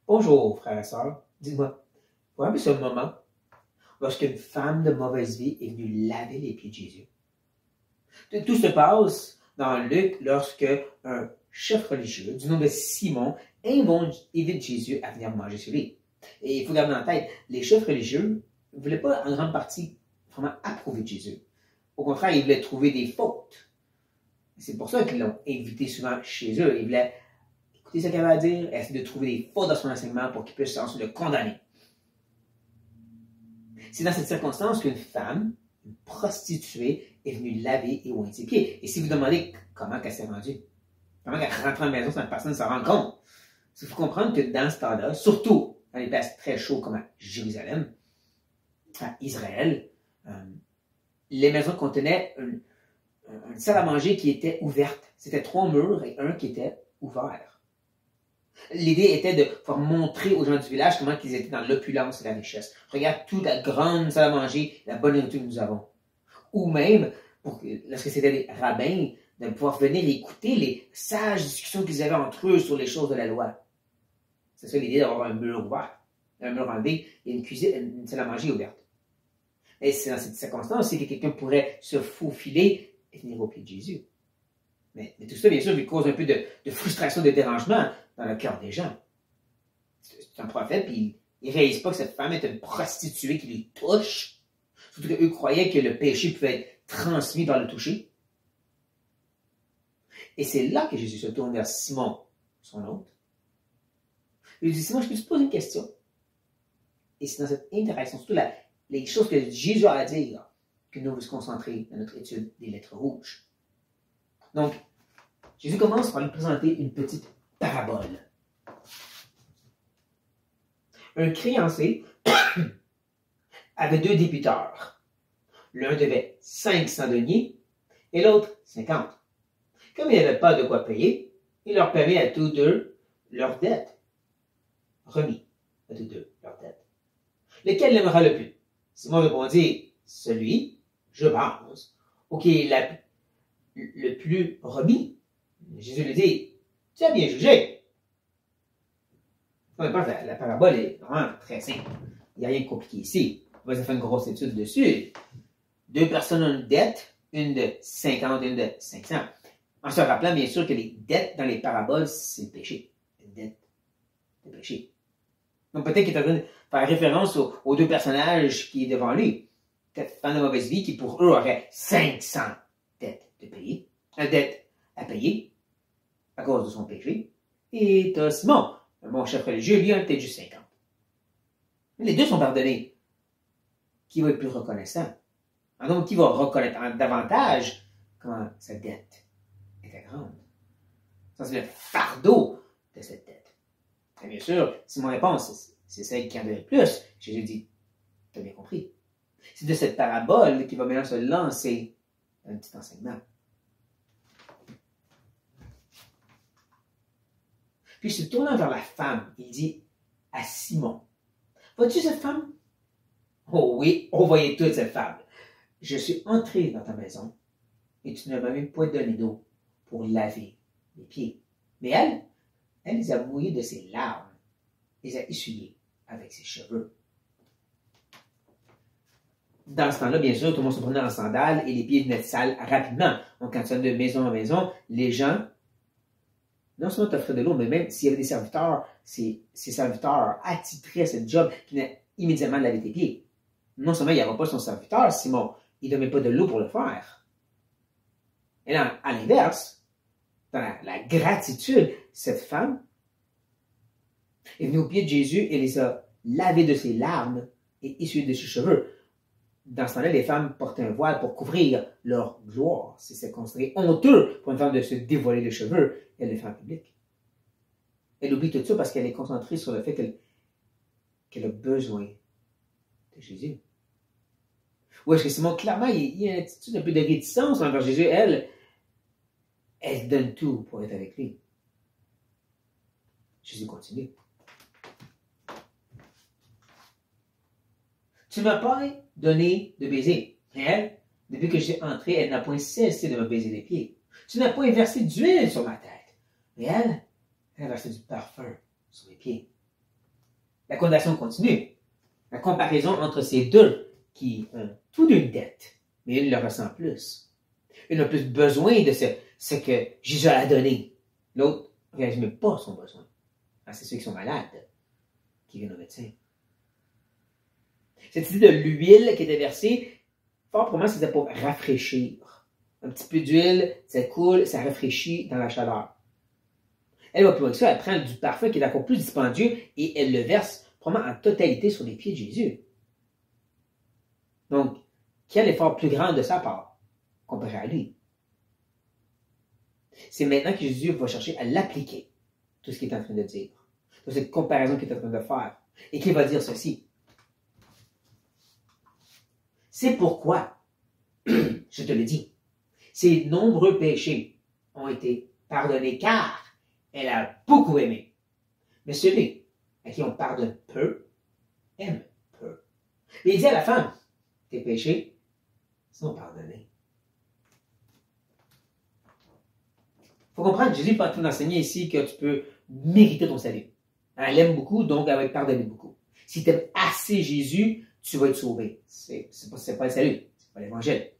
Bonjour, frères et sœurs. Dites-moi, vous avez ce moment lorsqu'une femme de mauvaise vie est venue laver les pieds de Jésus? Tout se passe dans Luc lorsque un chef religieux du nom de Simon invite Jésus à venir manger chez lui. Et il faut garder en tête, les chefs religieux ne voulaient pas en grande partie vraiment approuver de Jésus. Au contraire, ils voulaient trouver des fautes. C'est pour ça qu'ils l'ont invité souvent chez eux. Ils voulaient écouter ce qu'elle avait à dire, essayer de trouver des fautes dans son enseignement pour qu'ils puissent ensuite le condamner. C'est dans cette circonstance qu'une femme, une prostituée, est venue laver et oindre ses pieds. Et si vous demandez comment elle s'est rendue, comment elle rentre à la maison sans que personne ne s'en rende compte, il faut comprendre que dans ce temps-là, surtout dans les places très chaudes comme à Jérusalem, à Israël, les maisons contenaient une salle à manger qui était ouverte. C'était 3 murs et un qui était ouvert. L'idée était de pouvoir montrer aux gens du village comment ils étaient dans l'opulence et la richesse. Regarde toute la grande salle à manger, la bonne nourriture que nous avons. Ou même, lorsque c'était des rabbins, de pouvoir venir écouter les sages discussions qu'ils avaient entre eux sur les choses de la loi. C'est ça l'idée d'avoir un mur ouvert, un mur enlevé et une cuisine, une salle à manger ouverte. Et c'est dans cette circonstance aussi que quelqu'un pourrait se faufiler et venir au pied de Jésus. Mais tout ça, bien sûr, lui cause un peu de frustration, de dérangement dans le cœur des gens. C'est un prophète, puis il ne réalise pas que cette femme est une prostituée qui lui touche. Surtout qu'eux croyaient que le péché pouvait être transmis par le toucher. Et c'est là que Jésus se tourne vers Simon, son hôte. Il lui dit, Simon, je peux te poser une question. Et c'est dans cette interaction, surtout les choses que Jésus a à dire, que nous allons se concentrer dans notre étude des lettres rouges. Donc, Jésus commence par lui présenter une petite parabole. Un créancier avait 2 débiteurs. L'un devait 500 deniers et l'autre 50. Comme il n'avait pas de quoi payer, il leur permet à tous deux leur dette. Remis à tous deux leur dette. Lequel l'aimera le plus? Simon répondit, celui, je pense, auquel le plus remis. Jésus lui dit, tu as bien jugé. La parabole est vraiment très simple. Il n'y a rien de compliqué ici. On va faire une grosse étude dessus. 2 personnes ont une dette, une de 50, une de 500. En se rappelant bien sûr que les dettes dans les paraboles, c'est le péché. Une dette, c'est le péché. Donc peut-être qu'il est en train de faire référence aux 2 personnages qui est devant lui. Peut-être femme de mauvaise vie qui pour eux aurait 500 dettes à payer à cause de son péché. Et t'as Simon, mon chef religieux, lui, a peut-être juste 50. Mais les 2 sont pardonnés. Qui va être plus reconnaissant? Donc, qui va reconnaître davantage comment sa dette était grande? Ça, c'est le fardeau de cette dette. Et bien sûr, si mon réponse, c'est celle qui en avait le plus, Jésus dit, t'as bien compris. C'est de cette parabole qu'il va maintenant se lancer dans un petit enseignement. Puis, se tournant vers la femme, il dit à Simon, vois-tu cette femme? Oh oui, on voyait toute cette femme. Je suis entré dans ta maison et tu ne m'as même pas donné d'eau pour laver les pieds. Mais elle les a mouillés de ses larmes, les a essuyés avec ses cheveux. Dans ce temps-là, bien sûr, tout le monde se prenait en sandales et les pieds venaient sales rapidement. Donc, quand tu vas de maison en maison, les gens, non seulement t'offraient de l'eau, mais même s'il y avait des serviteurs, ces serviteurs attitraient ce job qui venait immédiatement laver tes pieds. Non seulement il n'y avait pas son serviteur, Simon, il ne donnait pas de l'eau pour le faire. Et là, à l'inverse, dans la gratitude, cette femme est venue au pied de Jésus et les a lavés de ses larmes et essuyés de ses cheveux. Dans ce temps-là, les femmes portaient un voile pour couvrir leur gloire. C'est considéré honteux pour une femme de se dévoiler les cheveux et de le faire en public. Elle oublie tout ça parce qu'elle est concentrée sur le fait qu'elle a besoin de Jésus. Ou est-ce que Simon, clairement, il y a une attitude un peu de réticence envers Jésus. Elle donne tout pour être avec lui. Jésus continue. Tu ne m'as pas donné de baiser. Et elle, depuis que j'ai entré, elle n'a point cessé de me baiser les pieds. Tu n'as point versé d'huile sur ma tête. Et elle a versé du parfum sur mes pieds. La condamnation continue. La comparaison entre ces deux qui ont toute une dette, mais une le ressent plus. Une a plus besoin de ce que Jésus a donné. L'autre ne réagit même pas son besoin. Ah, c'est ceux qui sont malades qui viennent au médecin. Cette idée de l'huile qui était versée, fort probablement, c'était pour rafraîchir. Un petit peu d'huile, ça coule, ça rafraîchit dans la chaleur. Elle va plus loin que ça, elle prend du parfum qui est encore plus dispendieux et elle le verse probablement en totalité sur les pieds de Jésus. Donc, quel effort plus grand de sa part comparé à lui? C'est maintenant que Jésus va chercher à l'appliquer, tout ce qu'il est en train de dire, toute cette comparaison qu'il est en train de faire, et qu'il va dire ceci. C'est pourquoi, je te le dis, ses nombreux péchés ont été pardonnés, car elle a beaucoup aimé. Mais celui à qui on pardonne peu, aime peu. Et il dit à la femme, tes péchés sont pardonnés. Il faut comprendre, Jésus n'est pas en train d'enseigner ici que tu peux mériter ton salut. Elle aime beaucoup, donc elle va être pardonnée beaucoup. Si tu aimes assez Jésus, tu vas être sauvé. C'est pas le salut, c'est pas l'évangile.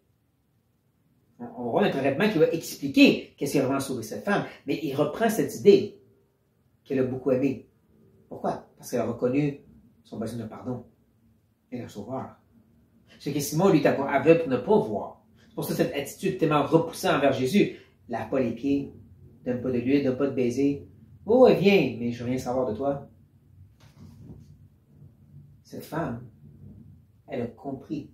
On va voir un traitement qui va expliquer qu'est-ce qui a vraiment sauvé cette femme, mais il reprend cette idée qu'elle a beaucoup aimée. Pourquoi? Parce qu'elle a reconnu son besoin de pardon et le sauveur. C'est que Simon, lui, était aveugle pour ne pas voir. C'est pour ça cette attitude tellement repoussante envers Jésus. Lave pas les pieds, donne pas de l'huile, donne pas de baiser. Oh, viens, mais je veux rien savoir de toi. Cette femme, elle a compris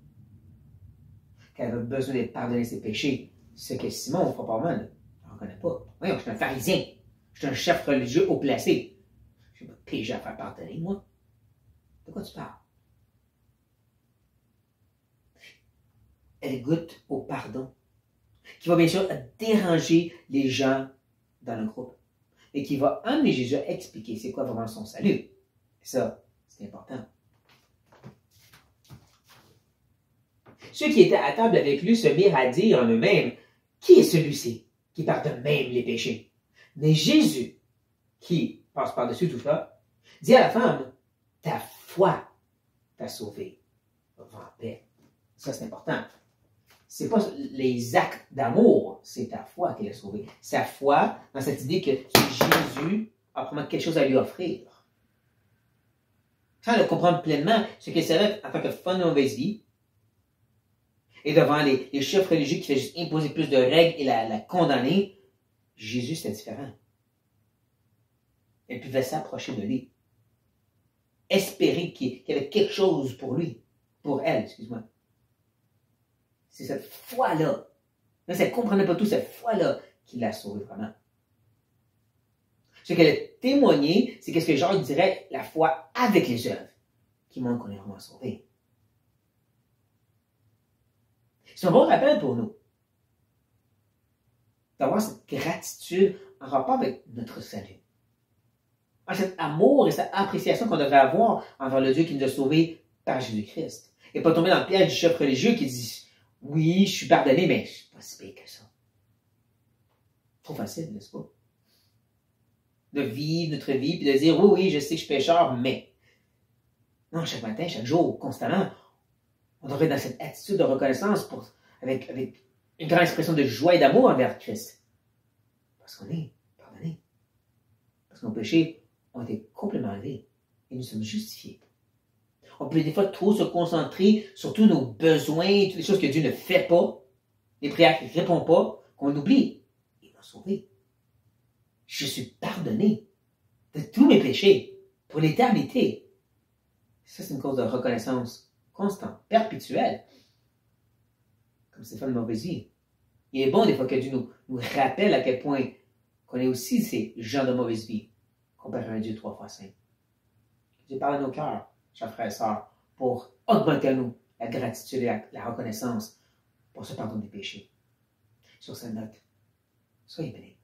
qu'elle avait besoin d'être pardonnée ses péchés. Ce que Simon, probablement, ne reconnaît pas. Voyons, je suis un pharisien. Je suis un chef religieux haut placé. Je n'ai pas de péché à faire pardonner, moi. De quoi tu parles? Elle goûte au pardon, qui va bien sûr déranger les gens dans le groupe et qui va amener Jésus à expliquer c'est quoi vraiment son salut. Et ça, c'est important. Ceux qui étaient à table avec lui se mirent à dire en eux-mêmes, qui est celui-ci qui pardonne même les péchés? Mais Jésus, qui passe par-dessus tout ça, dit à la femme, ta foi t'a sauvé. Va en paix. Ça, c'est important. C'est pas les actes d'amour, c'est ta foi qui l'a sauvé. Sa foi dans cette idée que Jésus a probablement quelque chose à lui offrir. Sans le comprendre pleinement, ce qu'il serait en tant que femme de mauvaise vie, et devant les chefs religieux qui fait juste imposer plus de règles et la condamner, Jésus, c'était différent. Elle pouvait s'approcher de lui. Espérer qu'il y avait quelque chose pour lui. Pour elle, excuse-moi. C'est cette foi-là. Là, elle ne comprenait pas tout, cette foi-là qui l'a sauvée vraiment. Ce qu'elle a témoigné, c'est qu'est-ce que Jacques dirait, la foi avec les œuvres, qui montre qu'on est vraiment sauvé. C'est un bon rappel pour nous d'avoir cette gratitude en rapport avec notre salut. Cet amour et cette appréciation qu'on devrait avoir envers le Dieu qui nous a sauvés par Jésus-Christ. Et pas tomber dans le piège du chef religieux qui dit oui, je suis pardonné, mais je ne suis pas si pire que ça. Trop facile, n'est-ce pas? De vivre notre vie puis de dire oui, je sais que je suis pécheur, mais. Non, chaque matin, chaque jour, constamment, on devrait être dans cette attitude de reconnaissance avec une grande expression de joie et d'amour envers Christ. Parce qu'on est pardonné. Parce que nos péchés ont été complètement enlevés et nous sommes justifiés. On peut des fois trop se concentrer sur tous nos besoins, toutes les choses que Dieu ne fait pas, les prières qu'il ne répond pas, qu'on oublie. Il m'a sauvé. Je suis pardonné de tous mes péchés pour l'éternité. Ça, c'est une cause de reconnaissance constante, perpétuelle. Comme ces femmes de mauvaise vie. Il est bon des fois que Dieu nous rappelle à quel point qu'on est aussi ces gens de mauvaise vie, comparé à un Dieu 3 fois saint. Dieu parle à nos cœurs, chers frères et sœurs, pour augmenter à nous la gratitude et la reconnaissance pour ce pardon des péchés. Sur cette note, soyez bénis.